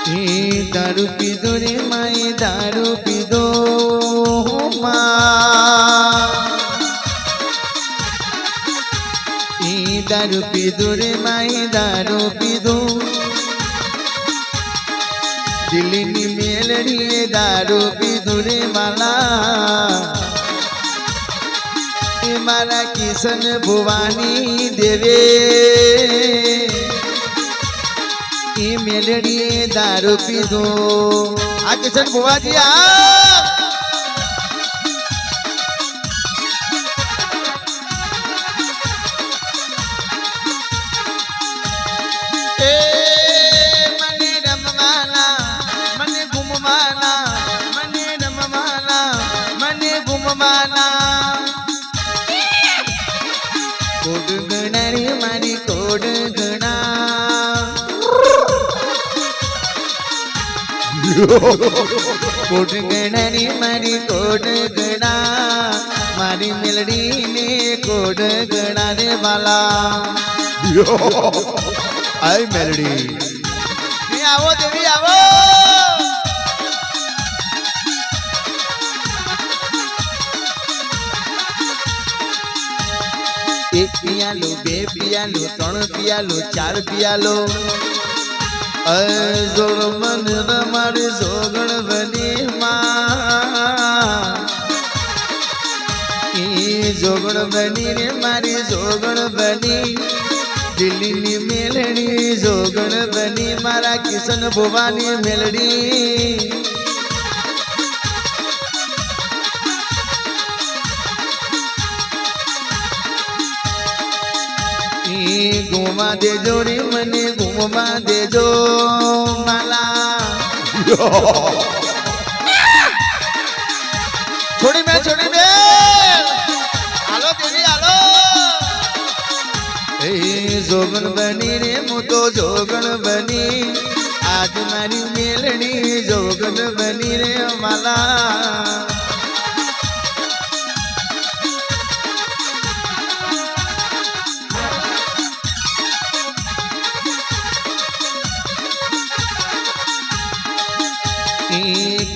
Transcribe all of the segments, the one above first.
दारू पीधो रे माए दारू पीधो माँ दारू पीधो रे माए दारू पीधो दिल्ली नी मेलड़ी दारू पीधो रे माला मारा किशन भुवानी देवे मेलड़ी दारू पीधो आ किशन भुवाजी आ मने रमवाना मने घुमवाना मने रमवाना मने घुमवाना कोड गणा रे मारी कोड गणा कोड गणा रे मारी कोड गणा मारी मेलडी ने कोड गणा रे बाला आई मेलडी नहीं आवो देवी आवो एक पियालो बे पियालो त्रण पियालो चार पियालो जोड़ मन रमारे जोगण बनी माँ जोगण बनी रे मारी जोगण बनी दिल्ली नी मेलड़ी जोगण बनी मारा किशन भुवानी मेलड़ी घुमा देजो रे मने घुमा देजो माला छोड़ी में आलो देवी आलो जोगण बनी रे मु तो जोगण बनी आज मारी मेलड़ी जोगण बनी रे माला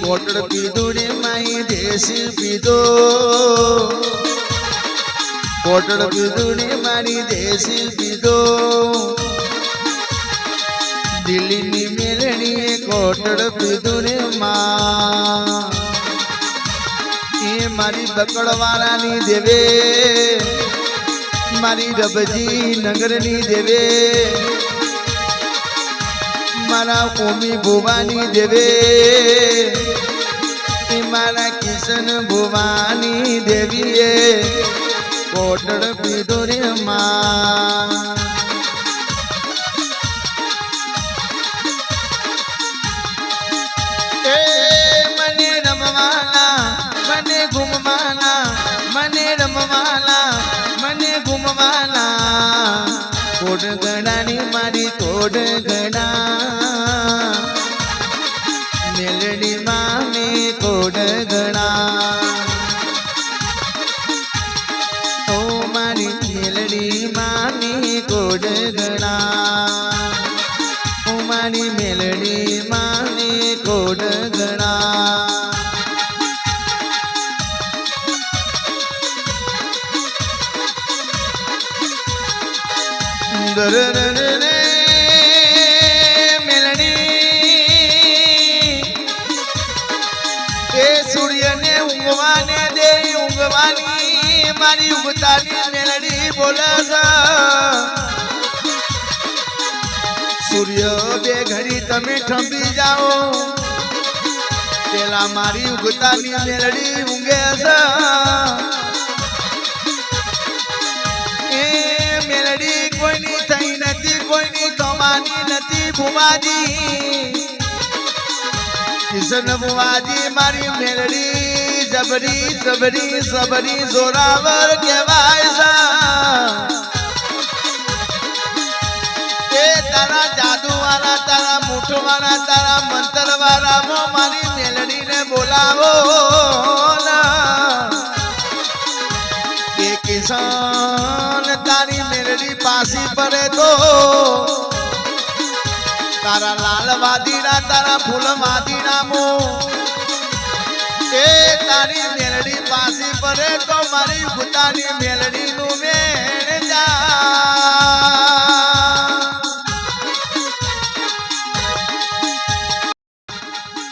कोटड़ पीधो रे माई देसी पीधो कोटड़ पीधो रे मारी देसी पीधो दिल्ली नी मेलड़ी कोटड़ पीधो रे माँ ये मारी बकड़वाला नी देवे मारी रबजी नगर नी देवे मारा ओमी भुवानी देवे मारा किशन भुवानी देवी कोटड़ पीधो रे माँ मने रमवाना मने घुमवाना मने रमवाना मने घुमवाना कोड गणा नी मारी कोड गणा मेलड़ी माने कोड गणा ओ मारी मेलड़ी माने कोड गणा ओ मारी मेलड़ी माने कोड गणा मेलड़ी सूर्य ने ऊँगवाने दे ऊँगवानी मारी उगतानी मेलड़ी बोला सूर्य बे घड़ी तमे ठंबी जाओ पेला मारी उगतानी मेलड़ी ऊँगे मेलड़ी कोई नहीं थई नती कोई नहीं तोमानी नती भुवाजी किशन भुवाजी मारी मेलड़ी जबरी सबरी सबरी जोरावर केवाय तारा जादू वाला तारा मुठ वाला तारा मंत्र वाला मो मारी मेलड़ी ने बोलावो ना के किसान तारी मेलड़ी पासी पड़े तो તારા લાલ વાદીના તારા ફૂલ વાદીના મો એ તારી મેલડી પાસી પરે તો મારી ભૂતાની મેલડી નું